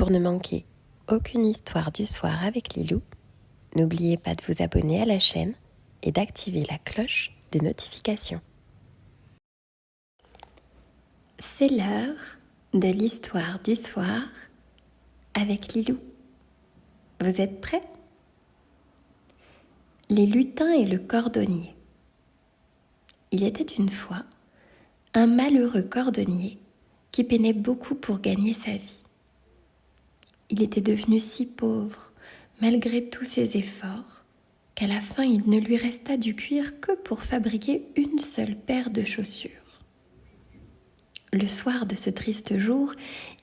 Pour ne manquer aucune histoire du soir avec Lilou, n'oubliez pas de vous abonner à la chaîne et d'activer la cloche des notifications. C'est l'heure de l'histoire du soir avec Lilou. Vous êtes prêts? Les lutins et le cordonnier. Il était une fois un malheureux cordonnier qui peinait beaucoup pour gagner sa vie. Il était devenu si pauvre, malgré tous ses efforts, qu'à la fin il ne lui resta du cuir que pour fabriquer une seule paire de chaussures. Le soir de ce triste jour,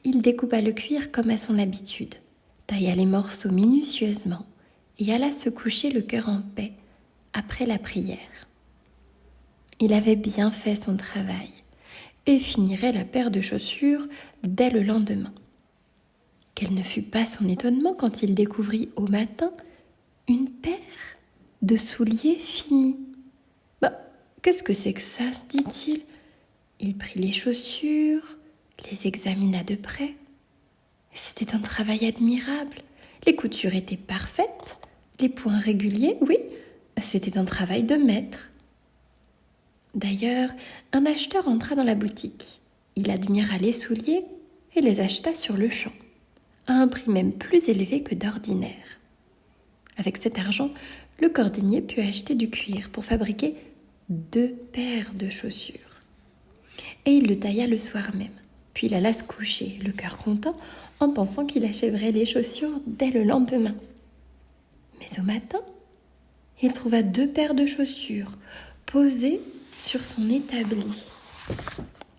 il découpa le cuir comme à son habitude, tailla les morceaux minutieusement et alla se coucher le cœur en paix après la prière. Il avait bien fait son travail et finirait la paire de chaussures dès le lendemain. Quel ne fut pas son étonnement quand il découvrit au matin une paire de souliers finis. « Qu'est-ce que c'est que ça ?» se dit-il. Il prit les chaussures, les examina de près. C'était un travail admirable. Les coutures étaient parfaites, les points réguliers, oui, c'était un travail de maître. D'ailleurs, un acheteur entra dans la boutique. Il admira les souliers et les acheta sur le champ, à un prix même plus élevé que d'ordinaire. Avec cet argent, le cordonnier put acheter du cuir pour fabriquer 2 paires de chaussures. Et il le tailla le soir même, puis il alla se coucher, le cœur content, en pensant qu'il achèverait les chaussures dès le lendemain. Mais au matin, il trouva 2 paires de chaussures posées sur son établi.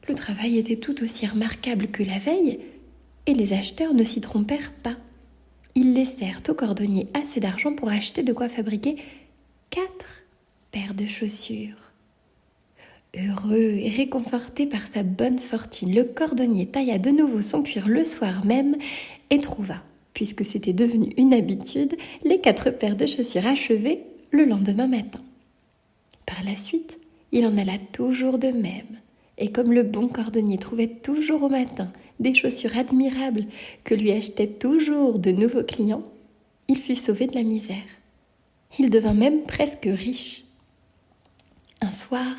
Le travail était tout aussi remarquable que la veille, et les acheteurs ne s'y trompèrent pas. Ils laissèrent au cordonnier assez d'argent pour acheter de quoi fabriquer 4 paires de chaussures. Heureux et réconforté par sa bonne fortune, le cordonnier tailla de nouveau son cuir le soir même et trouva, puisque c'était devenu une habitude, les 4 paires de chaussures achevées le lendemain matin. Par la suite, il en alla toujours de même, et comme le bon cordonnier trouvait toujours au matin des chaussures admirables que lui achetaient toujours de nouveaux clients, il fut sauvé de la misère. Il devint même presque riche. Un soir,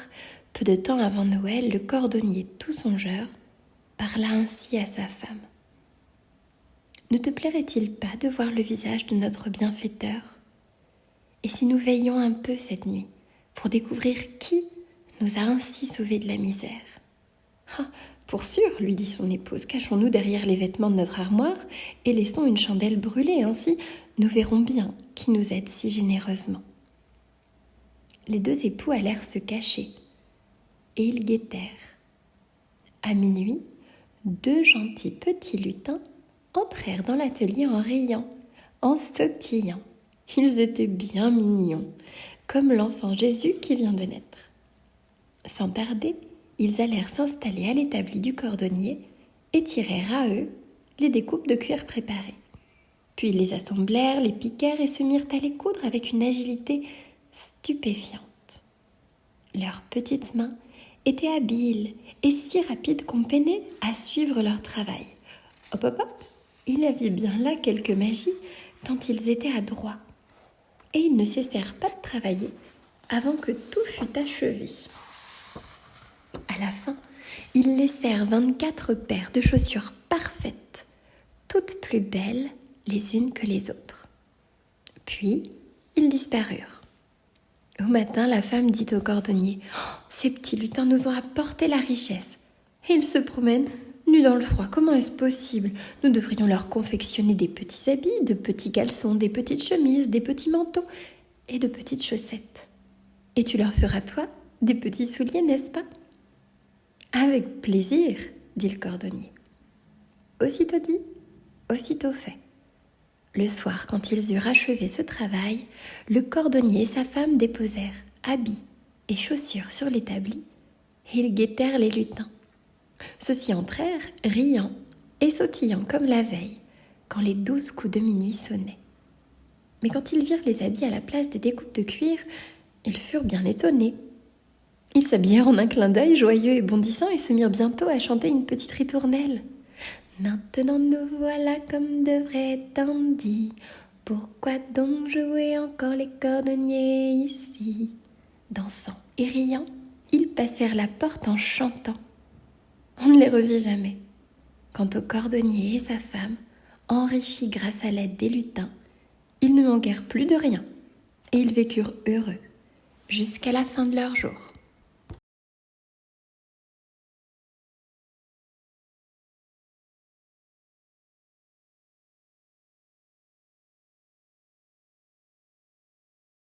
peu de temps avant Noël, le cordonnier tout songeur parla ainsi à sa femme. « Ne te plairait-il pas de voir le visage de notre bienfaiteur? Et si nous veillions un peu cette nuit pour découvrir qui nous a ainsi sauvés de la misère? » Ah, pour sûr, lui dit son épouse, cachons-nous derrière les vêtements de notre armoire et laissons une chandelle brûler, ainsi nous verrons bien qui nous aide si généreusement. Les 2 époux allèrent se cacher et ils guettèrent. À minuit, 2 gentils petits lutins entrèrent dans l'atelier en riant, en sautillant. Ils étaient bien mignons, comme l'enfant Jésus qui vient de naître. Sans tarder, ils allèrent s'installer à l'établi du cordonnier et tirèrent à eux les découpes de cuir préparées. Puis ils les assemblèrent, les piquèrent et se mirent à les coudre avec une agilité stupéfiante. Leurs petites mains étaient habiles et si rapides qu'on peinait à suivre leur travail. Hop, hop, hop, il y avait bien là quelque magie, tant ils étaient adroits. Et ils ne cessèrent pas de travailler avant que tout fût achevé. À la fin, ils laissèrent 24 paires de chaussures parfaites, toutes plus belles les unes que les autres. Puis, ils disparurent. Au matin, la femme dit au cordonnier « Ces petits lutins nous ont apporté la richesse. Et ils se promènent nus dans le froid. Comment est-ce possible? Nous devrions leur confectionner des petits habits, de petits caleçons, des petites chemises, des petits manteaux et de petites chaussettes. Et tu leur feras, toi, des petits souliers, n'est-ce pas ?» « Avec plaisir, » dit le cordonnier. Aussitôt dit, aussitôt fait. Le soir, quand ils eurent achevé ce travail, le cordonnier et sa femme déposèrent habits et chaussures sur l'établi et ils guettèrent les lutins. Ceux-ci entrèrent, riant et sautillant comme la veille, quand les 12 coups de minuit sonnaient. Mais quand ils virent les habits à la place des découpes de cuir, ils furent bien étonnés. Ils s'habillèrent en un clin d'œil, joyeux et bondissants, et se mirent bientôt à chanter une petite ritournelle. Maintenant nous voilà comme de vrais dandies. Pourquoi donc jouer encore les cordonniers ici? Dansant et riant, ils passèrent la porte en chantant. On ne les revit jamais. Quant au cordonnier et sa femme, enrichis grâce à l'aide des lutins, ils ne manquèrent plus de rien et ils vécurent heureux jusqu'à la fin de leur jour.